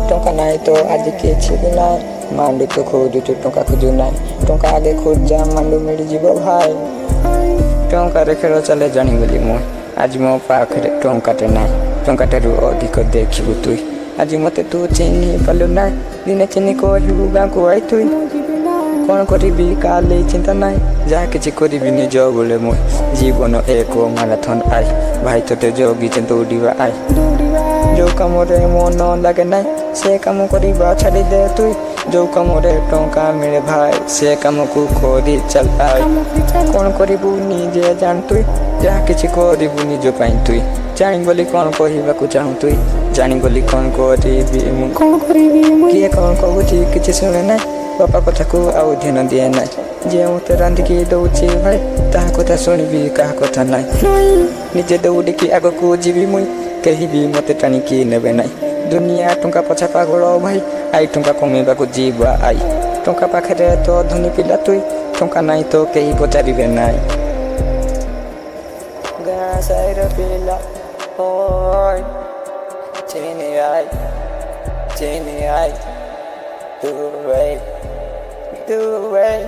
ଟଙ୍କା ନାହିଁ ତ ଆଜି କିଛି ବି ନାହିଁ, ମାଣ୍ଡୁ ତ ଖୋଜୁଛୁ ଟଙ୍କା ଖୋଜୁ ନାହିଁ, ଟଙ୍କା ଆଗେ ଖୋଜା ମାଣ୍ଡୁ ମିଳିଯିବ ଭାଇ। ଟଙ୍କାରେ ଖେଳ ଚାଲେ ଜାଣିଗଲି ମୁଁ, ଆଜି ମୋ ପାଖରେ ଟଙ୍କାଟେ ନାହିଁ, ଟଙ୍କାଠାରୁ ଅଧିକ ଦେଖିବୁ ତୁଇ। ଆଜି ମୋତେ ତୁ ଚିହ୍ନି ପାରିଲୁ ନାହିଁ, ଦିନେ ଚିହ୍ନି କହିବୁ ଗାଁକୁ ଆଇଥୁଇ। କ'ଣ କରିବି କାଲି ଚିନ୍ତା ନାହିଁ, ଯାହା କିଛି କରିବି ନିଜ ବୋଲେ ମୁଁ। ଜୀବନ ଏକ ମାରାଥନ୍ ଆଇ, ଭାଇ ତୋତେ ଜଗିଛେ ଦୌଡ଼ିବା ଆଇ। ଯେଉଁ କାମରେ ମନ ଲାଗେ ନାହିଁ ସେ କାମ କରିବା ଛାଡ଼ିଦେ ତୁଇ। ଯେଉଁ କାମରେ ଟଙ୍କା ମିଳେ ଭାଇ ସେ କାମକୁ କରି ଚାଲ ଆଇ। କ'ଣ କରିବୁ ନିଜେ ଜାଣ ତୁଇ, ଯାହା କିଛି କରିବୁ ନିଜ ପାଇଁ ତୁଇ। ଜାଣିଗଲି କ'ଣ କହିବାକୁ ଚାହୁଁ ତୁଇ, ଜାଣିଗଲି କ'ଣ କରିବି ମୁଁ। କିଏ କ'ଣ କହୁଛି କିଛି ଶୁଣେ ନାହିଁ, ବାପା କଥାକୁ ଆଉ ଧ୍ୟାନ ଦିଏ ନାହିଁ। ଯିଏ ମୋତେ ରାନ୍ଧିକି ଦେଉଛି ଭାଇ ତାହା କଥା ଶୁଣିବି କାହା କଥା ନାହିଁ। ନିଜେ ଦୌଡ଼ିକି ଆଗକୁ ଯିବି ମୁଇଁ, କେହି ବି ମୋତେ ଟାଣିକି ନେବେ ନାହିଁ। ଦୁନିଆ ଟଙ୍କା ପଛା ପାଗଳ ଭାଇ, ଆଇ ଟଙ୍କା କମେଇବାକୁ ଯିବା ଆଇ। ଟଙ୍କା ପାଖରେ ତ ଧନୀ ପିଲା ତୁଇ, ଟଙ୍କା ନାହିଁ ତ କେହି ପଚାରିବେ ନାହିଁ। ଗାଁ ସାହିର ପିଲା ହୋଇ ଚିନି ଆଇ, ଚିନି ଆଇ, ତୁ ଭାଇ, ତୁ ଭାଇ।